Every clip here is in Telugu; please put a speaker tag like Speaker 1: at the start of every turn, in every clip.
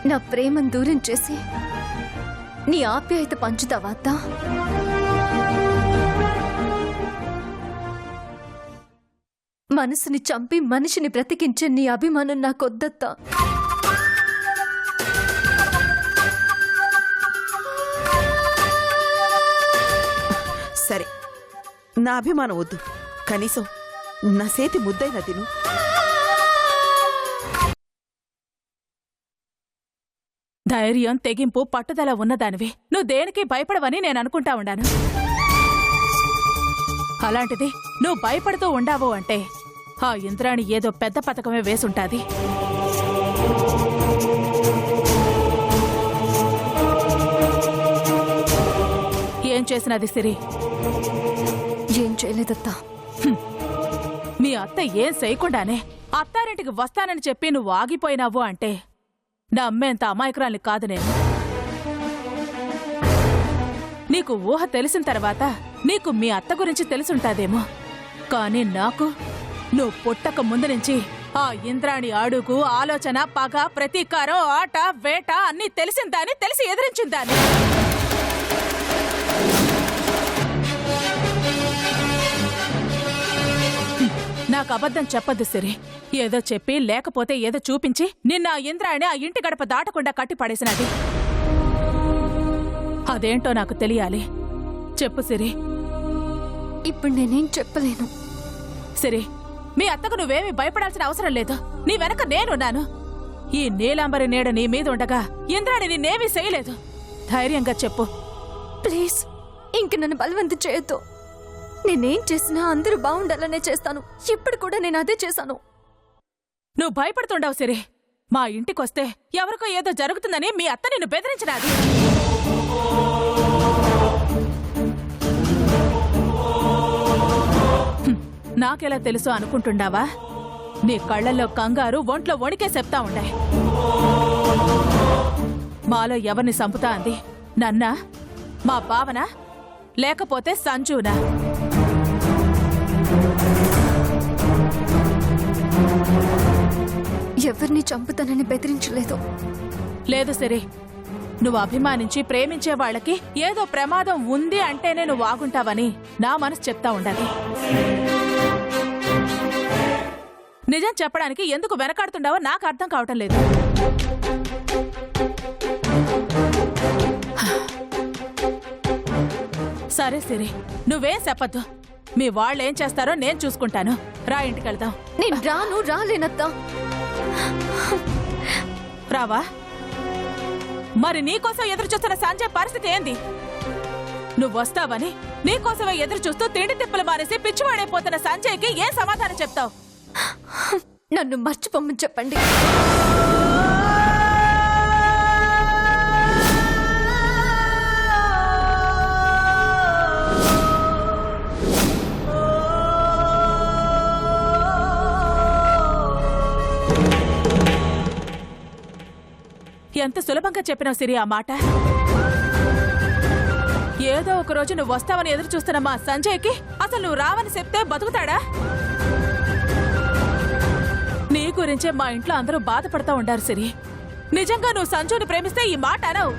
Speaker 1: నా ప్రేమను దూరం చేసి నీ ఆప్యాయత పంచుతావా అత్తా? మనసుని చంపి మనిషిని బ్రతికించే నీ అభిమానం నాకొద్దత్తా.
Speaker 2: సరే, నా అభిమానం వద్దు, కనీసం నా చేతి ముద్దైనా తిను.
Speaker 3: ధైర్యం, తెగింపు, పట్టుదల ఉన్నదానివి. నువ్వు దేనికి భయపడవని నేను అనుకుంటా ఉండాను. అలాంటిది నువ్వు భయపడుతూ ఉండావు అంటే ఆ ఇంద్రాణి ఏదో పెద్ద పథకమే వేసుంటాది. ఏం చేసినది సిరి?
Speaker 1: ఏం చేయలేదత్తా.
Speaker 3: మీ అత్త ఏం చేయకుండానే అత్తారింటికి వస్తానని చెప్పి నువ్వు ఆగిపోయినావు అంటే నమ్మేంత అమాయకురాలి కాదు నేను. నీకు ఊహ తెలిసిన తర్వాత నీకు మీ అత్త గురించి తెలుసుంటాదేమో, కానీ నాకు నువ్వు పుట్టక ముందు నుంచి ఆ ఇంద్రాణి అడుగు, ఆలోచన, పగ, ప్రతీకారం, ఆట, వేట అన్నీ తెలిసిందాని, తెలిసి ఎదిరించిందాని. నాకు అబద్ధం చెప్పద్దు సిరి. ఏదో చెప్పి లేకపోతే ఏదో చూపించి నిన్న ఆ ఇంద్రాణి ఆ ఇంటి గడప దాటకుండా కట్టి పడేసినది. అదేంటో నాకు తెలియాలి. చెప్పు సిరి.
Speaker 1: ఇప్పుడు నేనేం చెప్పలేను.
Speaker 3: సిరి, మీ అత్తకు నువ్వేమీ భయపడాల్సిన అవసరం లేదు. నీ వెనక నేనున్నాను. ఈ నీలాంబరి నీడ నీ మీద ఉండగా ఇంద్రాణి నిన్నేమీ చేయలేదు. ధైర్యంగా చెప్పు.
Speaker 1: ప్లీజ్, ఇంక నన్ను బలవంతం చేయొద్దు. నేనేం చేసినా అందరూ బాగుండాలనే చేస్తాను. ఇప్పుడు కూడా నేను అదే చేశాను.
Speaker 3: నువ్వు భయపడుతుండవు సిరి. మా ఇంటికొస్తే ఎవరికో ఏదో జరుగుతుందని మీ అత్త నిన్ను బెదిరించినాది. నాకెలా తెలుసు అనుకుంటుండావా? నీ కళ్లల్లో కంగారు, ఒంట్లో వణికే చెప్తా ఉండే. మాలో ఎవరిని సంపుతా అంది? నన్నా, మా బావనా, లేకపోతే సంజునా?
Speaker 1: ఎవరిని చంపుతానని బెదిరించలేదు.
Speaker 3: లేదు సరే, నువ్వు అభిమానించి ప్రేమించే వాళ్ళకి ఏదో ప్రమాదం ఉంది అంటేనే నువ్వు ఆగుంటావని నా మనసు చెప్తా ఉండాలి. నిజం చెప్పడానికి ఎందుకు వెనకాడుతుండావో నాకు అర్థం కావటం లేదు. సరే సరే, నువ్వేం చెప్పద్దు. మీ వాళ్ళేం చేస్తారో నేను చూసుకుంటాను. రా, ఇంటికెళ్దాం.
Speaker 1: నేను రాను, రాలేనత్తా.
Speaker 3: రావా? మరి నీకోసం ఎదురు చూస్తున్న సంజయ్ పరిస్థితి ఏంది? నువ్వు వస్తావని నీకోసమే ఎదురు చూస్తూ తిండి తిప్పలు మానేసి పిచ్చివాడైపోతున్న సంజయ్కి ఏం సమాధానం చెప్తావు?
Speaker 1: నన్ను మర్చిపోమని చెప్పండి.
Speaker 3: ఎంత సులభంగా చెప్పినావు సిరి ఆ మాట. ఏదో ఒకరోజు నువ్వు వస్తావని ఎదురు చూస్తున్న మా సంజయ్కి అసలు నువ్వు రావని చెప్తే బతుకుతాడా? నీ గురించే మా ఇంట్లో అందరూ బాధపడతా ఉండారు సిరి. నిజంగా నువ్వు సంజుని ప్రేమిస్తే ఈ మాట అనవు.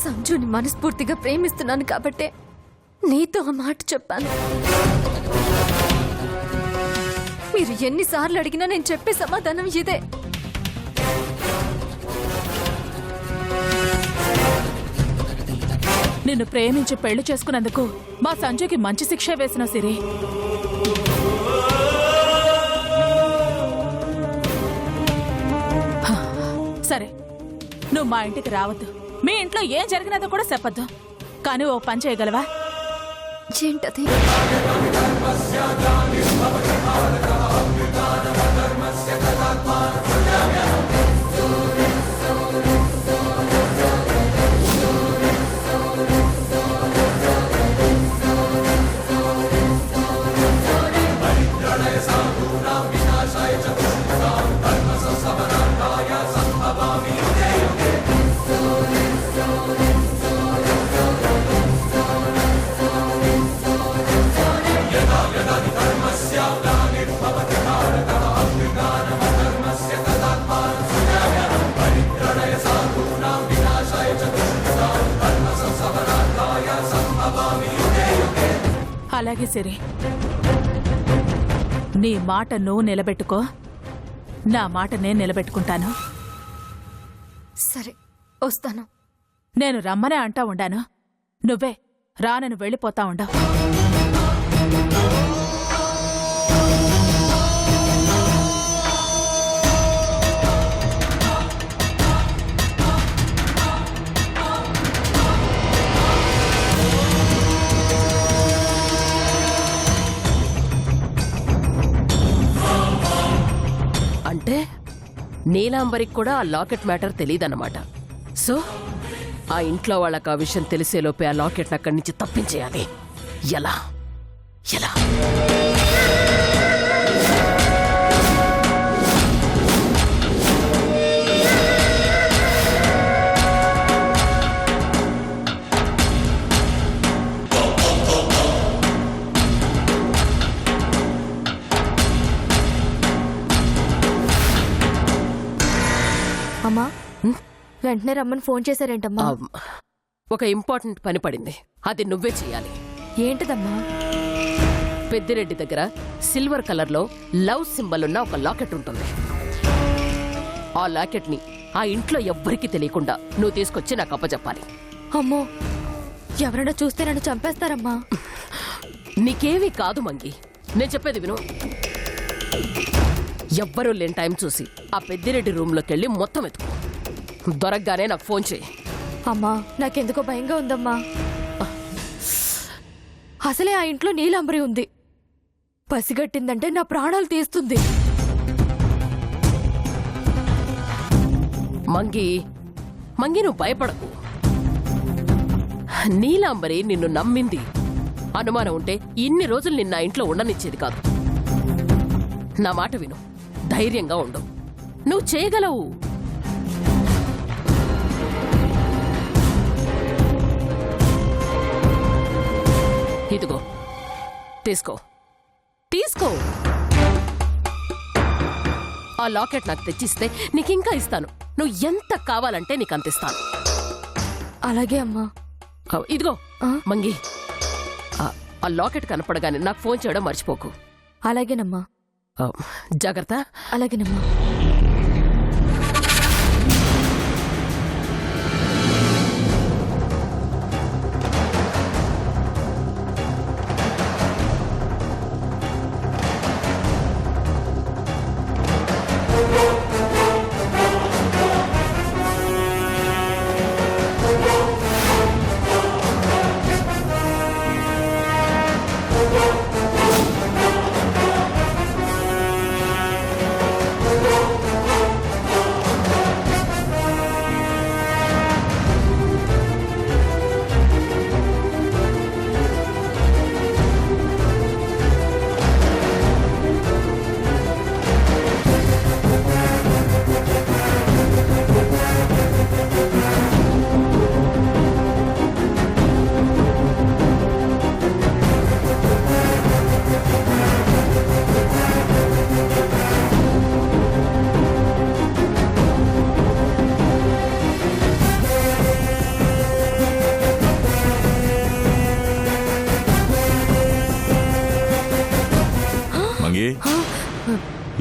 Speaker 1: సంజుని మనస్ఫూర్తిగా ప్రేమిస్తున్నాను కాబట్టే నీతో ఆ మాట చెప్పాను. మీరు ఎన్నిసార్లు అడిగినా నేను చెప్పే సమాధానం ఇదే.
Speaker 3: నిన్ను ప్రేమించి పెళ్లి చేసుకున్నందుకు మా సంజయ్కి మంచి శిక్ష వేసిన సిరి. సరే, నువ్వు మా ఇంటికి రావద్దు. మీ ఇంట్లో ఏం జరిగినదో కూడా చెప్పద్దు. కానీ ఓ పని చేయగలవా?
Speaker 1: ఏంటది?
Speaker 3: అలాగే సిరి. నీ మాట నువ్వు నిలబెట్టుకో, నా మాట నేను నిలబెట్టుకుంటాను.
Speaker 1: సరే, వస్తాను.
Speaker 3: నేను రమ్మనే అంటా ఉండాను, నువ్వే రానని వెళ్ళిపోతా ఉండవు.
Speaker 4: అంటే నీలాంబరికి కూడా ఆ లాకెట్ మ్యాటర్ తెలియదన్నమాట. సో ఆ ఇంట్లో వాళ్ళకి ఆ విషయం తెలిసేలోపే ఆ లాకెట్ అక్కడి నుంచి తప్పించేయాలి. ఎలా ఎలా?
Speaker 1: అమ్మా, వెంటనే రమ్మని ఫోన్ చేశారేంటమ్మా?
Speaker 4: ఒక ఇంపార్టెంట్ పని పడింది, అది నువ్వే చెయ్యాలి.
Speaker 1: ఏంటిదమ్మా?
Speaker 4: పెద్దిరెడ్డి దగ్గర సిల్వర్ కలర్లో లవ్ సింబల్ ఉన్న ఒక లాకెట్ ఉంటుంది. ఆ లాకెట్ ని ఆ ఇంట్లో ఎవ్వరికీ తెలియకుండా నువ్వు తీసుకొచ్చి నాకు అప్పచెప్పాలి.
Speaker 1: అమ్మో, ఎవరైనా చూస్తే నన్ను చంపేస్తారమ్మా.
Speaker 4: నీకేమీ కాదు మంగి, నేను చెప్పేది విను. ఎవ్వరూ లేని టైం చూసి ఆ పెద్దిరెడ్డి రూమ్లోకి వెళ్ళి మొత్తం ఎత్తుకో. దొరకగానే నాకు ఫోన్ చేయి.
Speaker 1: అమ్మా, నాకెందుకో భయంగా ఉందమ్మా. అసలే ఆ ఇంట్లో నీలాంబరి ఉంది. పసిగట్టిందంటే నా ప్రాణాలు తీస్తుంది.
Speaker 4: మంగి మంగి నువ్వు భయపడకు. నీలాంబరి నిన్ను నమ్మింది. అనుమానం ఉంటే ఇన్ని రోజులు నిన్న ఇంట్లో ఉండనిచ్చేది కాదు. నా మాట విను, ధైర్యంగా ఉండు, నువ్వు చేయగలవు. ఇదిగో తీసుకో తీసుకో. ఆ లాకెట్ నాకు తెచ్చిస్తే నీకింకా ఇస్తాను. నువ్వు ఎంత కావాలంటే నీకు అంత ఇస్తాను.
Speaker 1: అలాగే అమ్మా.
Speaker 4: ఇదిగో
Speaker 1: ఆ?
Speaker 4: మంగి, ఆ లాకెట్ కనపడగానే నాకు ఫోన్ చేయడం మర్చిపోకు.
Speaker 1: అలాగేనమ్మా.
Speaker 4: జాగ్రత్త.
Speaker 1: అలాగేనమ్మా.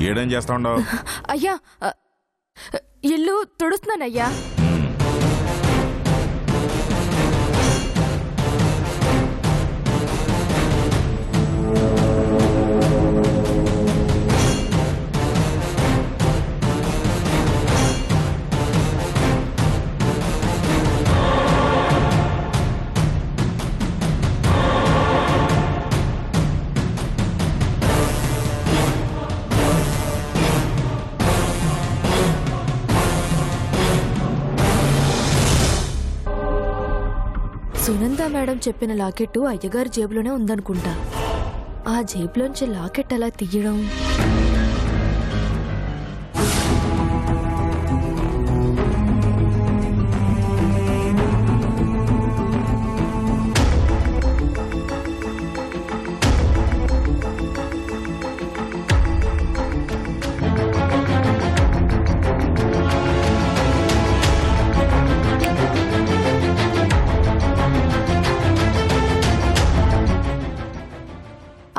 Speaker 5: ఏడేం చేస్తా ఉండవు?
Speaker 1: అయ్యా, ఇల్లు తుడుస్తున్నానయ్యా. సునంద మేడం చెప్పిన లాకెట్టు అయ్యగారి జేబులోనే ఉందనుకుంటా. ఆ జేబులోంచి లాకెట్ అలా తీయడం?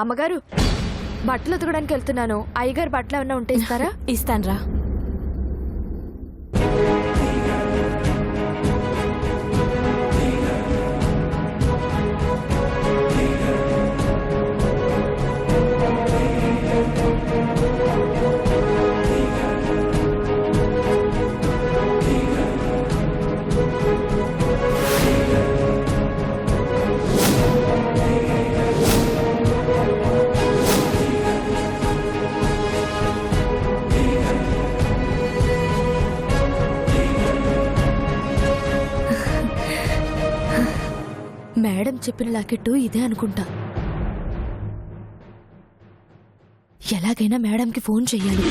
Speaker 1: అమ్మగారు బట్టలు ఉతకడానికి వెళ్తున్నాను. అయ్యగారు బట్టలు ఏమన్నా ఉంటే ఇస్తారా?
Speaker 6: ఇస్తాన్రా.
Speaker 1: మేడం చెప్పిన లాకెట్టు ఇదే అనుకుంటా. ఎలాగైనా మేడంకి ఫోన్ చెయ్యాలి.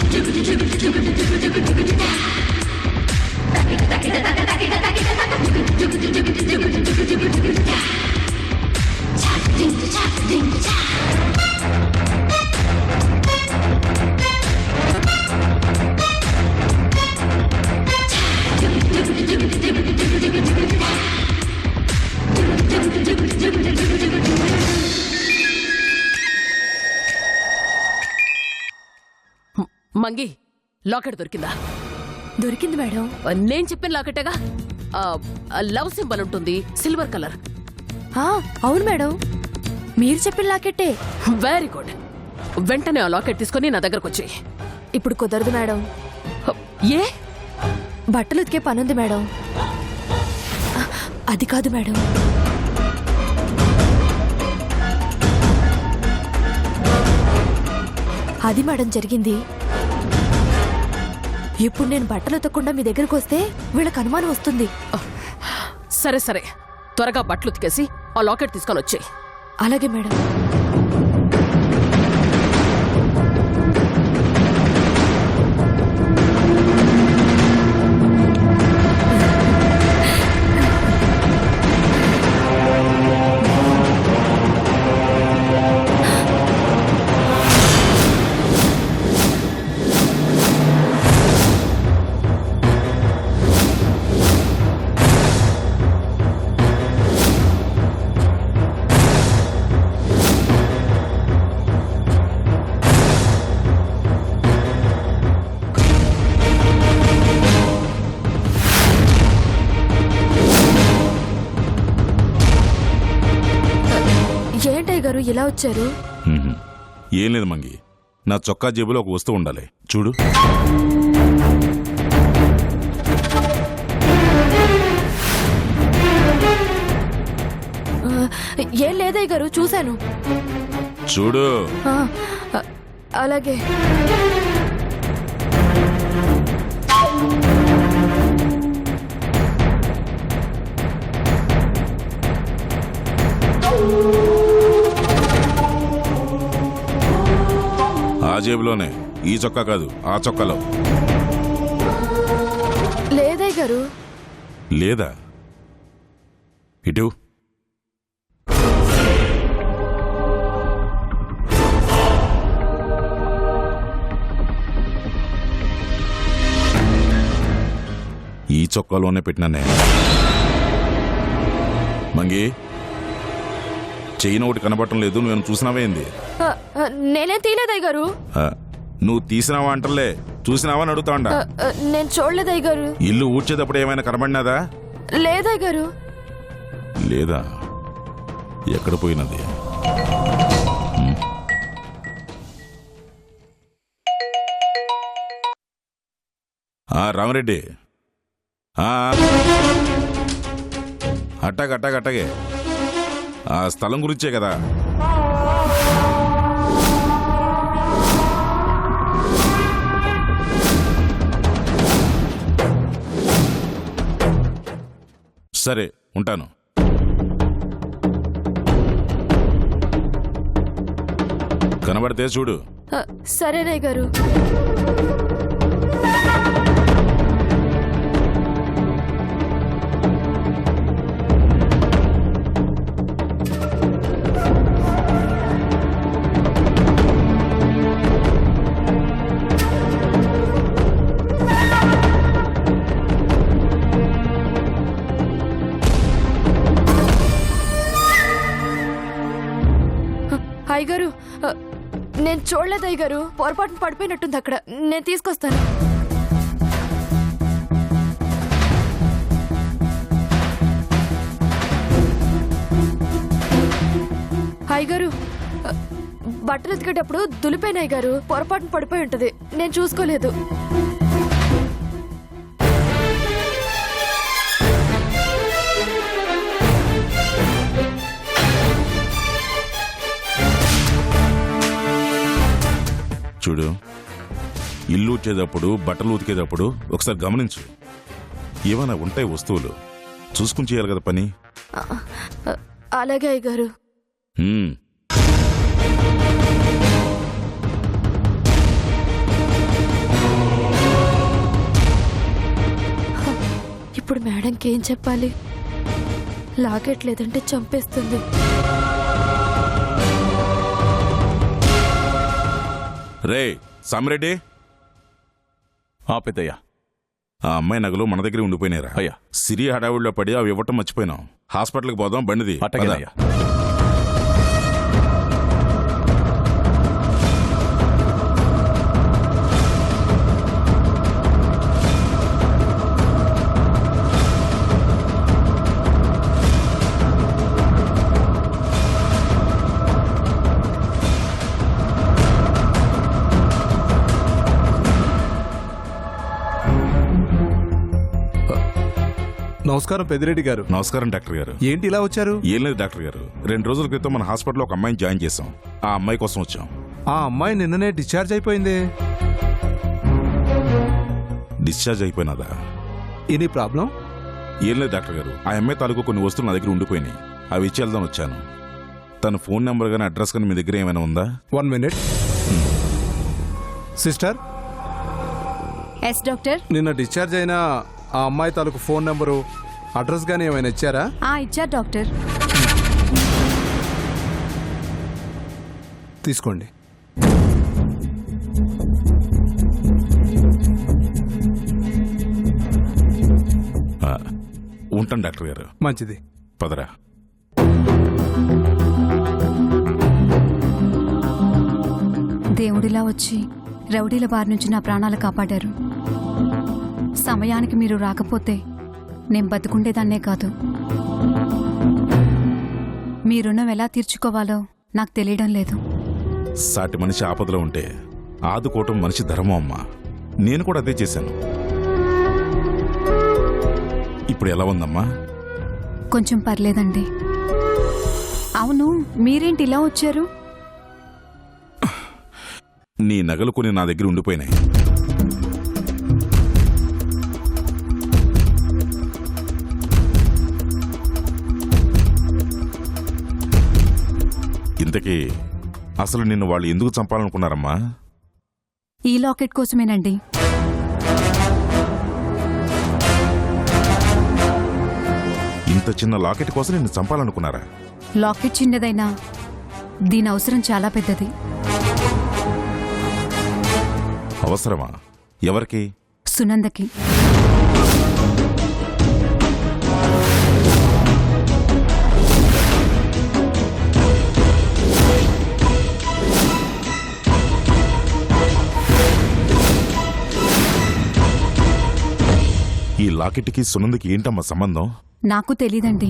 Speaker 4: మంగి, లాకెట్ దొరికిందా?
Speaker 1: దొరికింది మేడం.
Speaker 4: నేను చెప్పిన లాకెటేగా. లవ్ సింబల్ ఉంటుంది, సిల్వర్ కలర్.
Speaker 1: అవును మేడం, మీరు చెప్పిన లాకెట్టే.
Speaker 4: Very good. వెంటనే ఆ లాకెట్ తీసుకొని నా దగ్గరకు వచ్చి.
Speaker 1: ఇప్పుడు కుదరదు మేడం.
Speaker 4: ఏ?
Speaker 1: బట్టలు ఉతికే పనుంది మేడం. అది కాదు మేడం, అది మేడం జరిగింది. ఇప్పుడు నేను బట్టలు ఉతకకుండా మీ దగ్గరకు వస్తే వీళ్ళకి అనుమానం వస్తుంది.
Speaker 4: సరే సరే, త్వరగా బట్టలు ఉతికేసి ఆ లాకెట్ తీసుకొని వచ్చేయి.
Speaker 1: అలాగే మేడం. ఏంటయ్య గారు ఇలా వచ్చారు?
Speaker 5: ఏం లేదు మంగి, నా చొక్కా జేబులో ఒక వస్తువు ఉండాలి, చూడు.
Speaker 1: ఏం లేదయ్య గారు, చూశాను.
Speaker 5: చూడు.
Speaker 1: అలాగే.
Speaker 5: ఆ జేబులోనే, ఈ చొక్కా కాదు, ఆ చొక్కాలో.
Speaker 1: లేదయ్య గారు.
Speaker 5: లేదా? ఇటు. ఈ చొక్కాలోనే పెట్టినానే. మంగి, చెయ్యిన ఒకటి కనబడటం లేదు, నువ్వేం చూసినావేంది?
Speaker 1: నేనేం తీయలేదయ్య గారు.
Speaker 5: నువ్వు తీసినావా అంటలే, చూసినావా అని అడుగుతాండా.
Speaker 1: నేను చూడలేదయ్య గారు.
Speaker 5: ఇల్లు ఊడ్చేటప్పుడు ఏమైనా కనబడినాదా?
Speaker 1: లేదయ్య గారు.
Speaker 5: లేదా? ఎక్కడ పోయినది? రామరెడ్డి, అట్టాగే ఆ స్థలం గురించే కదా. సరే, ఉంటాను. కనబడితే చూడు.
Speaker 1: సరేనయ్య గారు. అయ్యగారు, నేను చూడలేదు అయ్య గారు, పొరపాటున పడిపోయినట్టుంది అక్కడ. నేను తీసుకొస్తాను. అయ్యగారు, బట్టలు ఉతికేటప్పుడు దులిపోయిన అయ్యగారు, పొరపాటున పడిపోయి ఉంటది. నేను చూసుకోలేదు.
Speaker 5: చూడు, ఇల్లు వచ్చేటప్పుడు బట్టలు ఉతికేటప్పుడు ఒకసారి గమనించు. ఏమైనా ఉంటాయి వస్తువులు, చూసుకుని చేయాలి కదా పని.
Speaker 1: అలాగే అయ్యగారు.
Speaker 5: హ్మ్.
Speaker 1: ఇప్పుడు మేడంకి ఏం చెప్పాలి? లాకెట్ లేదంటే చంపేస్తుంది.
Speaker 5: రే సామిరెడ్డి,
Speaker 6: పెద్దయ్యా.
Speaker 5: ఆ అమ్మాయి నగలు మన దగ్గర ఉండిపోయినారా?
Speaker 6: అయ్యా.
Speaker 5: సిరి హడావుడిలో పడి అవి ఇవ్వటం మర్చిపోయినాం. హాస్పిటల్కి పోదాం, బండిది.
Speaker 6: అట్టగేనయ్యా.
Speaker 7: నమస్కారం పెద్దిరెడ్డి గారు.
Speaker 5: నమస్కారం డాక్టర్ గారు.
Speaker 7: ఏంటి ఇలా వచ్చారు?
Speaker 5: ఏం లేదు డాక్టర్ గారు, 2 రోజుల క్రితం మన హాస్పిటల్లో ఒక అమ్మాయిని జాయిన్ చేశాం. ఆ అమ్మాయి కోసం వచ్చాం.
Speaker 7: ఆ అమ్మాయి నిన్ననే డిశ్చార్జ్ అయిపోయింది.
Speaker 5: డిశ్చార్జ్ అయిపోయినదా?
Speaker 7: Any problem?
Speaker 5: ఏం లేదు డాక్టర్ గారు, ఆ అమ్మాయి తాలూకు కొన్ని వస్తువులు నా దగ్గర ఉండిపోయినాయి. అవి ఇచ్చి వెళ్దాం వచ్చాను. తన ఫోన్ నెంబర్ కానీ అడ్రస్ కానీ మీ దగ్గర ఏమైనా ఉందా?
Speaker 7: 1 మినిట్. Sister,
Speaker 1: yes doctor.
Speaker 7: నిన్న డిశ్చార్జ్ అయిన ఆ అమ్మాయి తాలూకు ఫోన్ నెంబరు, అడ్రస్ గానీ ఏమైనా ఇచ్చారా?
Speaker 1: ఇచ్చారు డాక్టర్.
Speaker 7: తీసుకోండి.
Speaker 5: ఉంటాను డాక్టర్ గారు.
Speaker 7: మంచిది.
Speaker 5: పదరా.
Speaker 8: దేవుడిలా వచ్చి రౌడీల బారి నుంచి నా ప్రాణాలు కాపాడారు. సమయానికి మీరు రాకపోతే నేను బతుకుండేదాన్నే కాదు. మీ రుణం ఎలా తీర్చుకోవాలో నాకు తెలియడం లేదు.
Speaker 5: సాటి మనిషి ఆపదలో ఉంటే ఆదుకోవటం మనిషి ధర్మం అమ్మా. నేను కూడా అదే చేశాను. ఇప్పుడు ఎలా ఉందమ్మా?
Speaker 8: కొంచెం పర్లేదండి. అవును, మీరేంటి ఇలా వచ్చారు?
Speaker 5: నీ నగలు కొన్ని నా దగ్గర ఉండిపోయినాయి. ఇంతకీ అసలు నిన్ను వాళ్ళు ఎందుకు చంపాలనుకున్నారమ్మా?
Speaker 8: ఈ లాకెట్ కోసమేనండి.
Speaker 5: ఇంత చిన్న లాకెట్ కోసం నిన్ను చంపాలనుకున్నారా?
Speaker 8: లాకెట్ చిన్నదైనా దీని అవసరం చాలా పెద్దది.
Speaker 5: అవసరమా? ఎవరికి?
Speaker 8: సునందకి.
Speaker 5: ఈ లాకెట్కి సునందకి ఏంటమ్మా సంబంధం?
Speaker 8: నాకు తెలీదండి.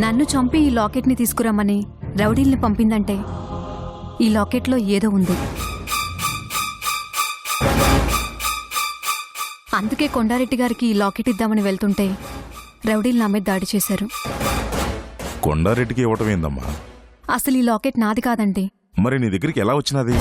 Speaker 8: నన్ను చంపి ఈ లాకెట్ని తీసుకురమ్మని రౌడీల్ని పంపిందంటే ఈ లాకెట్లో ఏదో ఉంది. అందుకే కొండారెడ్డి గారికి ఈ లాకెట్ ఇద్దామని వెళ్తుంటే రౌడీలు నా మీద దాడి చేశారు.
Speaker 5: కొండారెడ్డికి ఇవ్వటం ఏందమ్మా?
Speaker 8: అసలు ఈ లాకెట్ నాది కాదండి.
Speaker 5: మరి నీ దగ్గరికి ఎలా వచ్చినది?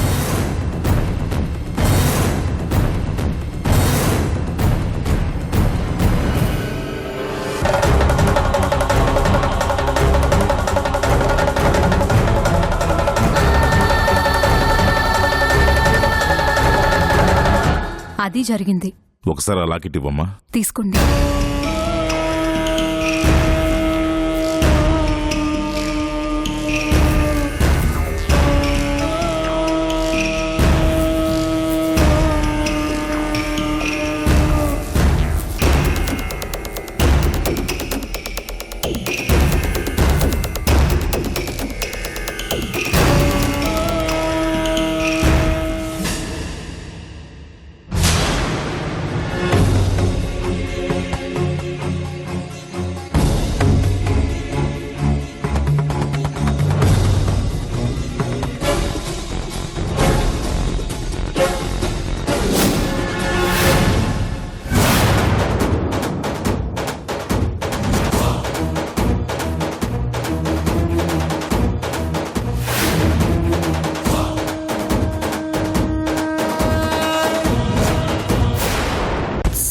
Speaker 8: అది జరిగింది.
Speaker 5: ఒకసారి ఆ లాకెట్ ఇవ్వమ్మా.
Speaker 8: తీసుకోండి.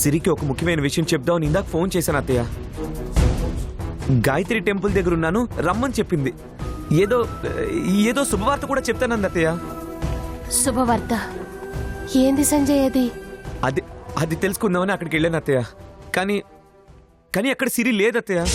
Speaker 6: సిరికి ఒక ముఖ్యమైన విషయం చెప్దామని ఇందాక ఫోన్ చేశాను అత్తయ్య. గాయత్రి టెంపుల్ దగ్గర ఉన్నాను, రమ్మని చెప్పింది. ఏదో ఏదో శుభవార్త కూడా చెప్తానంది అత్తయ్య.
Speaker 4: శుభవార్త ఏంది సంజయ్ అది?
Speaker 6: అది అది తెలుసుకుందామని అక్కడికి వెళ్ళాను అత్తయ్య. కానీ కానీ అక్కడ సిరి లేదత్తయ్య.